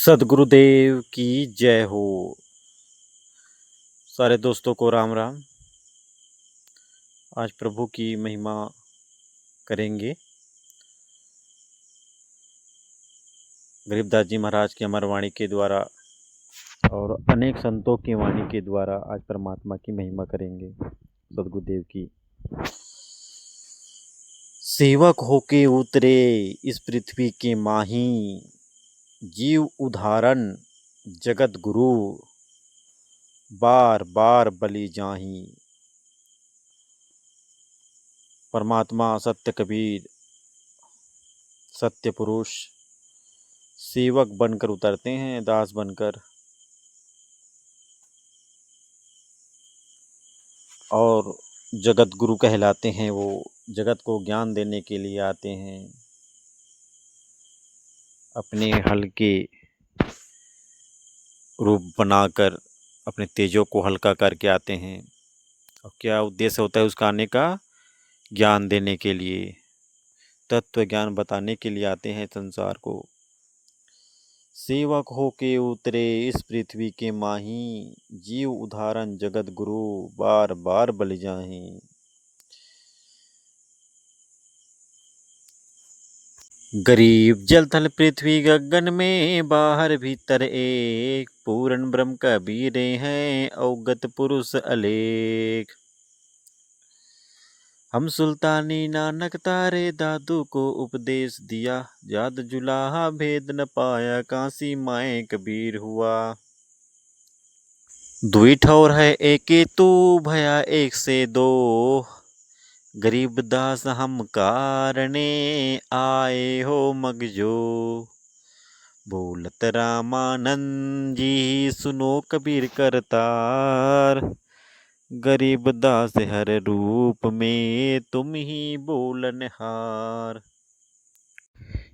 सदगुरुदेव की जय हो। सारे दोस्तों को राम राम। आज प्रभु की महिमा करेंगे। गरीबदास जी महाराज की अमर वाणी के द्वारा और अनेक संतों की वाणी के द्वारा आज परमात्मा की महिमा करेंगे। सदगुरुदेव की। सेवक होके उतरे इस पृथ्वी के माही, जीव उदाहरण जगत गुरु बार बार बलि जाही। परमात्मा सत्य कबीर सत्य पुरुष सेवक बनकर उतरते हैं, दास बनकर, और जगत गुरु कहलाते हैं। वो जगत को ज्ञान देने के लिए आते हैं, अपने हल्के रूप बनाकर अपने तेजों को हल्का करके आते हैं। और क्या उद्देश्य होता है उसका आने का? ज्ञान देने के लिए, तत्व ज्ञान बताने के लिए आते हैं संसार को। सेवक होके उतरे इस पृथ्वी के माही, जीव उदाहरण जगत गुरु बार बार बलि जाही। गरीब जल थल पृथ्वी गगन में, बाहर भीतर एक, पूर्ण ब्रह्म कबीर हैं अवगत पुरुष अलेख। हम सुल्तानी नानक तारे दादू को उपदेश दिया, याद जुलाहा भेद न पाया काशी माए कबीर हुआ। दुई ठौर है एके तू भया एक से दो, गरीब दास हम कारणे आए हो मगजो। बोलत रामानंद जी सुनो कबीर करतार, गरीब दास हर रूप में तुम ही बोलनहार।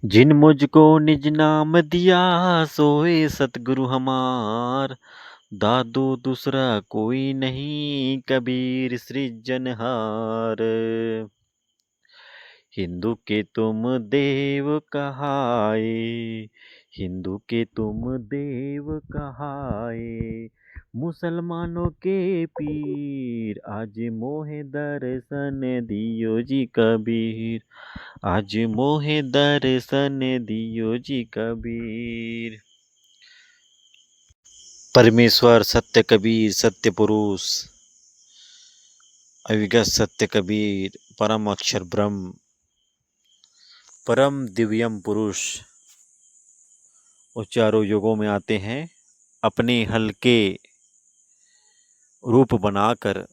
जिन मुझको निज नाम दिया सोए सतगुरु हमार, दादू दूसरा कोई नहीं कबीर सृजनहार। हिंदू के तुम देव कहाए, हिंदू के तुम देव कहाए, मुसलमानों के पीर आज मोहे दर्शन दियो जी कबीर, आज मोहे दर्शन दियो जी कबीर। परमेश्वर सत्य कबीर सत्य पुरुष अविगत सत्य कबीर परम अक्षर ब्रह्म परम दिव्यम पुरुष वो चारों युगों में आते हैं, अपने हल्के रूप बनाकर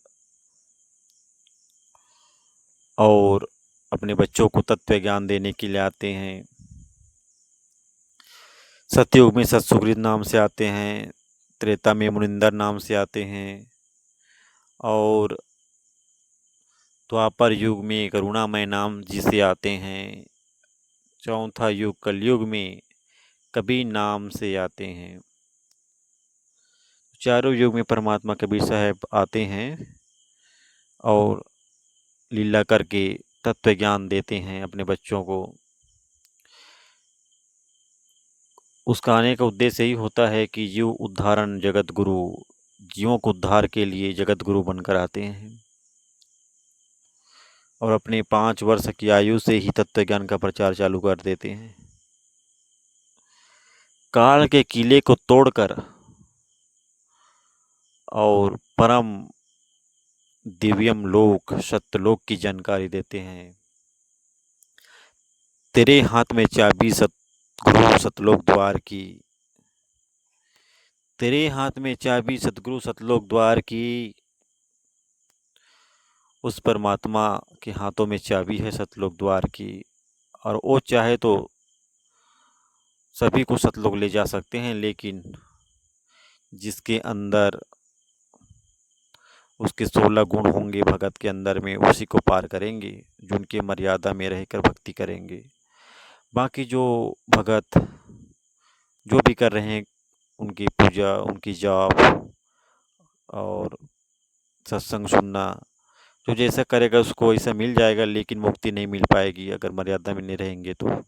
और अपने बच्चों को तत्व ज्ञान देने के लिए आते हैं। सतयुग में सतसुग्रीव नाम से आते हैं, त्रेता में मुनिंदर नाम से आते हैं, और द्वापर युग में करुणामय नाम जिसे आते हैं, चौथा युग कलयुग में कबीर नाम से आते हैं। चारों युग में परमात्मा कबीर साहब आते हैं और लीला करके तत्व ज्ञान देते हैं अपने बच्चों को। उसका आने का उद्देश्य यही होता है कि जीव उद्धारण जगत गुरु, जीवों को उद्धार के लिए जगत गुरु बनकर आते हैं और अपने 5 वर्ष की आयु से ही तत्व ज्ञान का प्रचार चालू कर देते हैं। काल के किले को तोड़कर और परम दिव्यम लोक सत्यलोक की जानकारी देते हैं। तेरे हाथ में चाबी सतगुरु सतलोक द्वार की, तेरे हाथ में चाबी सतगुरु सतलोक द्वार की, उस परमात्मा के हाथों में चाबी है सतलोक द्वार की, और वो चाहे तो सभी को सतलोक ले जा सकते हैं, लेकिन जिसके अंदर उसके 16 गुण होंगे भगत के अंदर में, उसी को पार करेंगे, जो उनके मर्यादा में रहकर भक्ति करेंगे। बाकी जो भगत जो भी कर रहे हैं, उनकी पूजा, उनकी जाप और सत्संग सुनना, जो जैसा करेगा उसको ऐसा मिल जाएगा, लेकिन मुक्ति नहीं मिल पाएगी अगर मर्यादा में नहीं रहेंगे तो।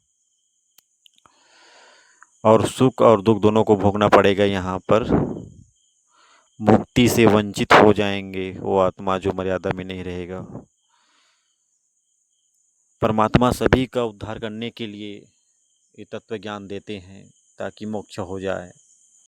और सुख और दुख दोनों को भोगना पड़ेगा यहाँ पर। मुक्ति से वंचित हो जाएंगे वो आत्मा जो मर्यादा में नहीं रहेगा। परमात्मा सभी का उद्धार करने के लिए ये तत्व ज्ञान देते हैं ताकि मोक्ष हो जाए।